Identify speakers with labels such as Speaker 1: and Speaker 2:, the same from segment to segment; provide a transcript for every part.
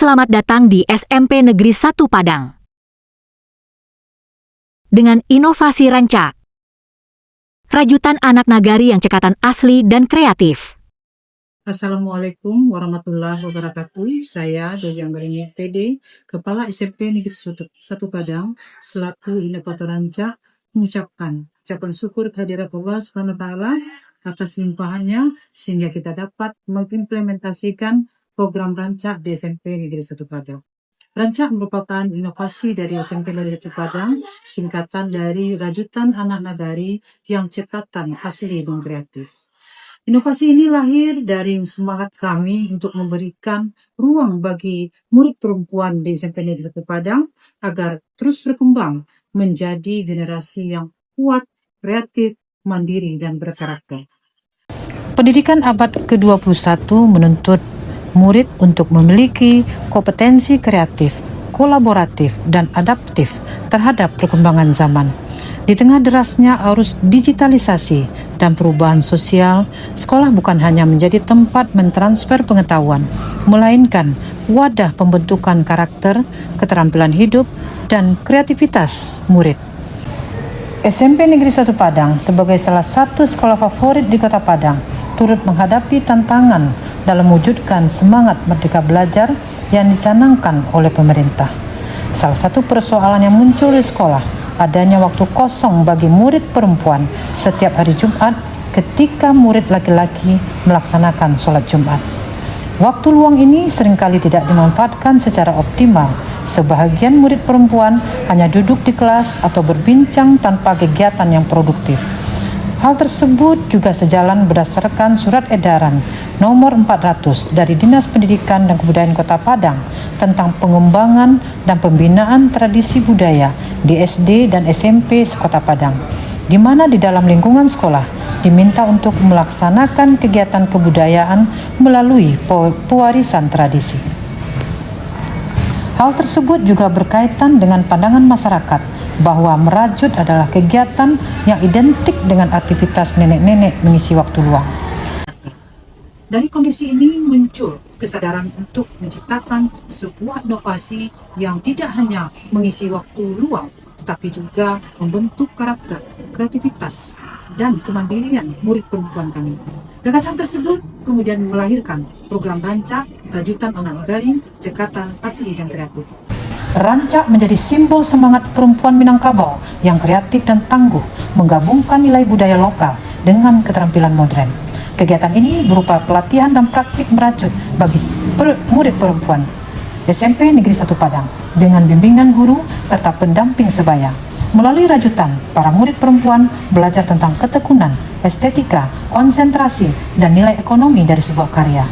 Speaker 1: Selamat datang di SMP Negeri 1 Padang. Dengan inovasi Ranca, rajutan anak nagari yang cekatan asli dan kreatif.
Speaker 2: Assalamualaikum warahmatullahi wabarakatuh. Saya Dewi Anggarini PD, Kepala SMP Negeri 1 Padang, selaku inovator Ranca, mengucapkan ucapan syukur kehadirat Allah SWT atas limpahannya sehingga kita dapat mengimplementasikan program Ranca di SMP Negeri 1 Padang. Ranca merupakan inovasi dari SMP Negeri 1 Padang, singkatan dari Rajutan Anak Nagari yang cekatan asli dan kreatif. Inovasi ini lahir dari semangat kami untuk memberikan ruang bagi murid perempuan di SMP Negeri 1 Padang agar terus berkembang menjadi generasi yang kuat, kreatif, mandiri, dan berkarakter.
Speaker 3: Pendidikan abad ke-21 menuntut murid untuk memiliki kompetensi kreatif, kolaboratif, dan adaptif terhadap perkembangan zaman. Di tengah derasnya arus digitalisasi dan perubahan sosial, sekolah bukan hanya menjadi tempat mentransfer pengetahuan, melainkan wadah pembentukan karakter, keterampilan hidup, dan kreativitas murid. SMP Negeri 1 Padang sebagai salah satu sekolah favorit di Kota Padang turut menghadapi tantangan dalam mewujudkan semangat merdeka belajar yang dicanangkan oleh pemerintah. Salah satu persoalan yang muncul di sekolah adanya waktu kosong bagi murid perempuan setiap hari Jumat ketika murid laki-laki melaksanakan sholat Jumat. Waktu luang ini seringkali tidak dimanfaatkan secara optimal. Sebahagian murid perempuan hanya duduk di kelas atau berbincang tanpa kegiatan yang produktif. Hal tersebut juga sejalan berdasarkan surat edaran nomor 400 dari Dinas Pendidikan dan Kebudayaan Kota Padang tentang pengembangan dan pembinaan tradisi budaya di SD dan SMP Kota Padang, di mana di dalam lingkungan sekolah diminta untuk melaksanakan kegiatan kebudayaan melalui pewarisan tradisi. Hal tersebut juga berkaitan dengan pandangan masyarakat bahwa merajut adalah kegiatan yang identik dengan aktivitas nenek-nenek mengisi waktu luang.
Speaker 2: Dari kondisi ini muncul kesadaran untuk menciptakan sebuah inovasi yang tidak hanya mengisi waktu luang, tetapi juga membentuk karakter, kreativitas, dan kemandirian murid perempuan kami. Gagasan tersebut kemudian melahirkan program Ranca, Rajutan Anak Nagari, Cekatan Asli dan Kreatif.
Speaker 3: Ranca menjadi simbol semangat perempuan Minangkabau yang kreatif dan tangguh, menggabungkan nilai budaya lokal dengan keterampilan modern. Kegiatan ini berupa pelatihan dan praktik merajut bagi murid perempuan SMP Negeri 1 Padang dengan bimbingan guru serta pendamping sebaya. Melalui rajutan, para murid perempuan belajar tentang ketekunan, estetika, konsentrasi, dan nilai ekonomi dari sebuah karya.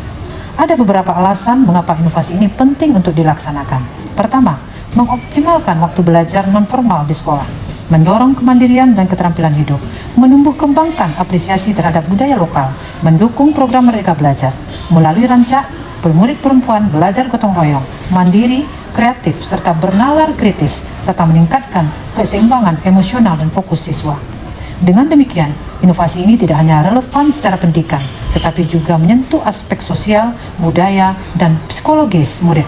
Speaker 3: Ada beberapa alasan mengapa inovasi ini penting untuk dilaksanakan. Pertama, mengoptimalkan waktu belajar non-formal di sekolah, mendorong kemandirian dan keterampilan hidup, menumbuh kembangkan apresiasi terhadap budaya lokal, mendukung program Merdeka Belajar. Melalui Ranca, murid perempuan belajar gotong royong, mandiri, kreatif, serta bernalar kritis, serta meningkatkan keseimbangan emosional dan fokus siswa. Dengan demikian, inovasi ini tidak hanya relevan secara pendidikan, tetapi juga menyentuh aspek sosial, budaya, dan psikologis murid.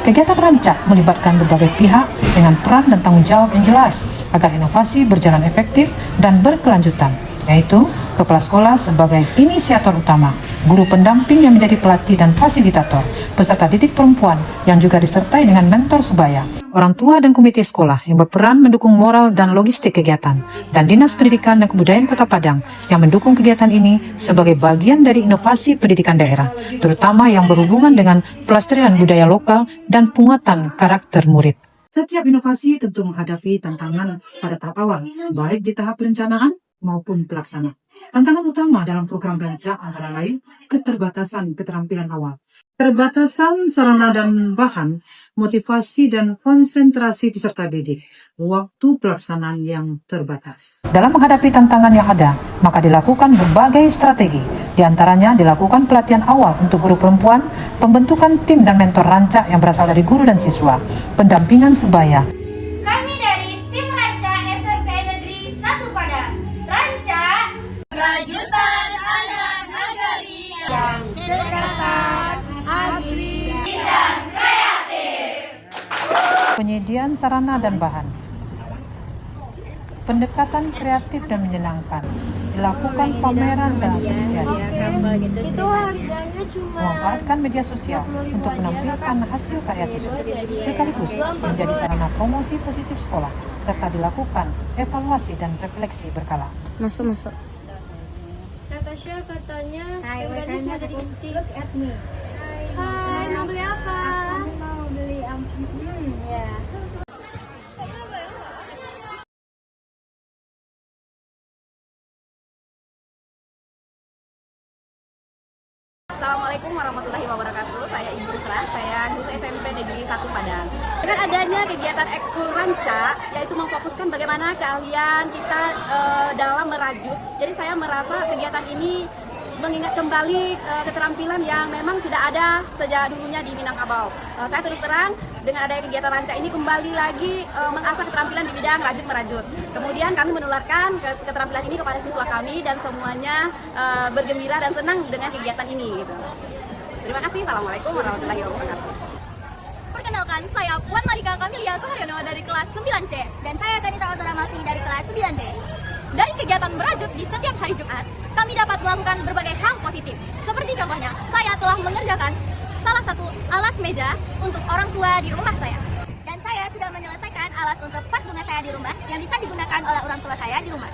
Speaker 3: Kegiatan Ranca melibatkan berbagai pihak dengan peran dan tanggung jawab yang jelas agar inovasi berjalan efektif dan berkelanjutan, yaitu kepala sekolah sebagai inisiator utama, guru pendamping yang menjadi pelatih dan fasilitator, peserta didik perempuan yang juga disertai dengan mentor sebaya, orang tua dan komite sekolah yang berperan mendukung moral dan logistik kegiatan, dan Dinas Pendidikan dan Kebudayaan Kota Padang yang mendukung kegiatan ini sebagai bagian dari inovasi pendidikan daerah, terutama yang berhubungan dengan pelestarian budaya lokal dan penguatan karakter murid.
Speaker 2: Setiap inovasi tentu menghadapi tantangan pada tahap awal, baik di tahap perencanaan maupun pelaksana. Tantangan utama dalam program Ranca antara lain keterbatasan keterampilan awal, keterbatasan sarana dan bahan, motivasi dan konsentrasi peserta didik, waktu pelaksanaan yang terbatas.
Speaker 3: Dalam menghadapi tantangan yang ada, maka dilakukan berbagai strategi. Di antaranya dilakukan pelatihan awal untuk guru perempuan, pembentukan tim dan mentor Ranca yang berasal dari guru dan siswa, pendampingan sebaya.
Speaker 4: Kami dari tim Ranca SMP Negeri 1 Padang. Ranca, Rajutan Anak Nagari yang cekatan asli dan kreatif.
Speaker 3: penyediaan sarana dan bahan, pendekatan kreatif dan menyenangkan, dilakukan pameran dan apresiasi,
Speaker 4: Itu harganya cuma
Speaker 3: memanfaatkan media sosial untuk menampilkan hasil karya siswa, sekaligus menjadi sarana promosi positif sekolah, serta dilakukan evaluasi dan refleksi berkala.
Speaker 4: Natasha katanya gadis mau jadi inti. Hai, mau beli apa? Aku mau beli ya.
Speaker 5: Assalamualaikum warahmatullahi wabarakatuh. Saya Ibu Isra, saya guru SMP Negeri 1 Padang. Dengan adanya kegiatan ekskul Ranca, yaitu memfokuskan bagaimana keahlian kita dalam merajut. Jadi saya merasa kegiatan ini mengingat kembali keterampilan yang memang sudah ada sejak dulunya di Minangkabau. Saya terus terang dengan adanya kegiatan Ranca ini kembali lagi mengasah keterampilan di bidang rajut merajut. Kemudian kami menularkan keterampilan ini kepada siswa kami dan semuanya bergembira dan senang dengan kegiatan ini. Gitu. Terima kasih. Assalamualaikum warahmatullahi wabarakatuh.
Speaker 6: Perkenalkan, saya Puan Marika Kamilia Suharyono dari kelas 9C.
Speaker 4: Dan saya Kanita Ozora Masih dari kelas 9D.
Speaker 6: Dari kegiatan merajut di setiap hari Jumat, kami dapat melakukan berbagai hal positif. Seperti contohnya, saya telah mengerjakan salah satu alas meja untuk orang tua di rumah saya.
Speaker 4: Dan saya sudah menyelesaikan alas untuk vas bunga saya di rumah yang bisa digunakan oleh orang tua saya di rumah.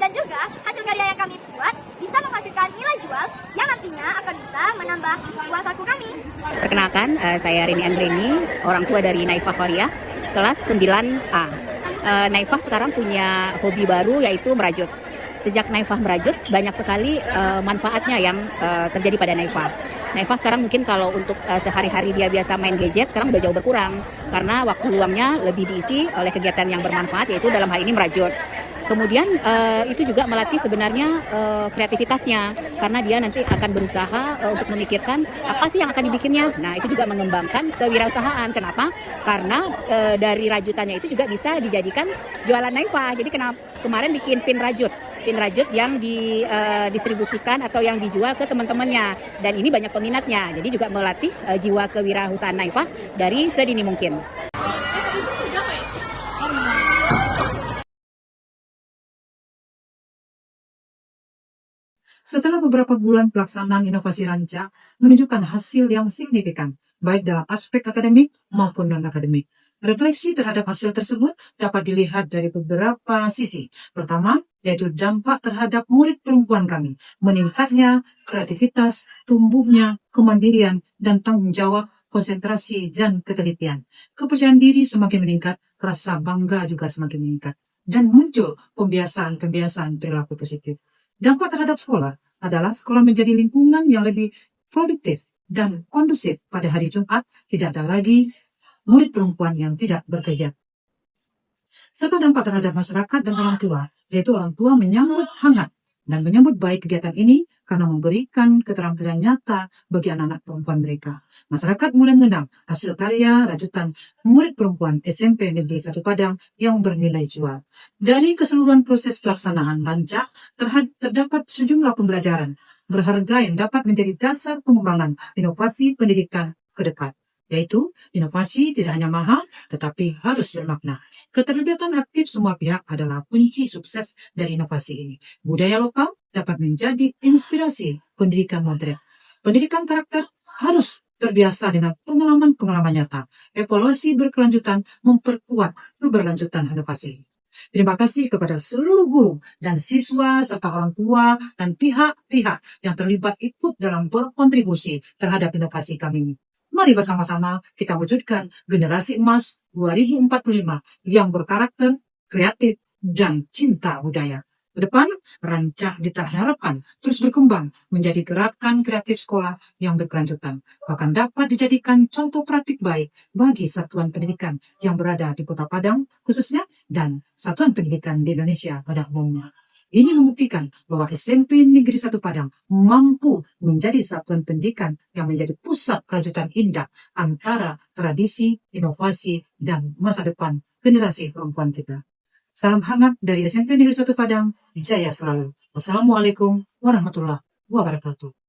Speaker 6: Dan juga, hasil karya yang kami buat bisa menghasilkan nilai jual yang nantinya akan bisa menambah uang saku kami.
Speaker 5: Perkenalkan, saya Rini Andreni, orang tua dari Naifah Faria, kelas 9A. Naifah sekarang punya hobi baru yaitu merajut. Sejak Naifah merajut, banyak sekali manfaatnya yang terjadi pada Naifah. Naifah sekarang mungkin kalau untuk sehari-hari dia biasa main gadget, sekarang udah jauh berkurang. Karena waktu luangnya lebih diisi oleh kegiatan yang bermanfaat, yaitu dalam hal ini merajut. Kemudian itu juga melatih sebenarnya kreativitasnya, karena dia nanti akan berusaha untuk memikirkan apa sih yang akan dibikinnya. Nah, itu juga mengembangkan kewirausahaan. Kenapa? Karena dari rajutannya itu juga bisa dijadikan jualan Naifah. Jadi kemarin bikin pin rajut yang didistribusikan atau yang dijual ke teman-temannya, dan ini banyak peminatnya. Jadi juga melatih jiwa kewirausahaan Naifah dari sedini mungkin.
Speaker 2: Setelah beberapa bulan pelaksanaan inovasi Ranca menunjukkan hasil yang signifikan, baik dalam aspek akademik maupun non-akademik. Refleksi terhadap hasil tersebut dapat dilihat dari beberapa sisi. Pertama, yaitu dampak terhadap murid perempuan kami, meningkatnya kreativitas, tumbuhnya kemandirian, dan tanggung jawab, konsentrasi, dan ketelitian. Kepercayaan diri semakin meningkat, rasa bangga juga semakin meningkat, dan muncul pembiasaan-pembiasaan perilaku positif. Dampak terhadap sekolah adalah sekolah menjadi lingkungan yang lebih produktif dan kondusif. Pada hari Jumat, tidak ada lagi murid perempuan yang tidak berkegiatan. Serta dampak terhadap masyarakat dan orang tua, yaitu orang tua menyambut hangat dan menyambut baik kegiatan ini karena memberikan keterampilan nyata bagi anak-anak perempuan mereka. Masyarakat mulai mengenal hasil karya rajutan murid perempuan SMP Negeri 1 Padang yang bernilai jual. Dari keseluruhan proses pelaksanaan Ranca, terdapat sejumlah pembelajaran berharga yang dapat menjadi dasar pengembangan inovasi pendidikan ke depan. Yaitu, inovasi tidak hanya mahal, tetapi harus bermakna. Keterlibatan aktif semua pihak adalah kunci sukses dari inovasi ini. Budaya lokal dapat menjadi inspirasi pendidikan modern. Pendidikan karakter harus terbiasa dengan pengalaman-pengalaman nyata. Evaluasi berkelanjutan memperkuat keberlanjutan inovasi. Terima kasih kepada seluruh guru dan siswa serta orang tua dan pihak-pihak yang terlibat ikut dalam berkontribusi terhadap inovasi kami ini. Mari bersama-sama kita wujudkan generasi emas 2045 yang berkarakter, kreatif, dan cinta budaya. Ke depan, Ranca diharapkan terus berkembang menjadi gerakan kreatif sekolah yang berkelanjutan. Bahkan dapat dijadikan contoh praktik baik bagi satuan pendidikan yang berada di Kota Padang khususnya dan satuan pendidikan di Indonesia pada umumnya. Ini membuktikan bahwa SMP Negeri 1 Padang mampu menjadi satuan pendidikan yang menjadi pusat rajutan indah antara tradisi, inovasi, dan masa depan generasi perempuan kita. Salam hangat dari SMP Negeri 1 Padang, jaya selalu. Wassalamualaikum warahmatullahi wabarakatuh.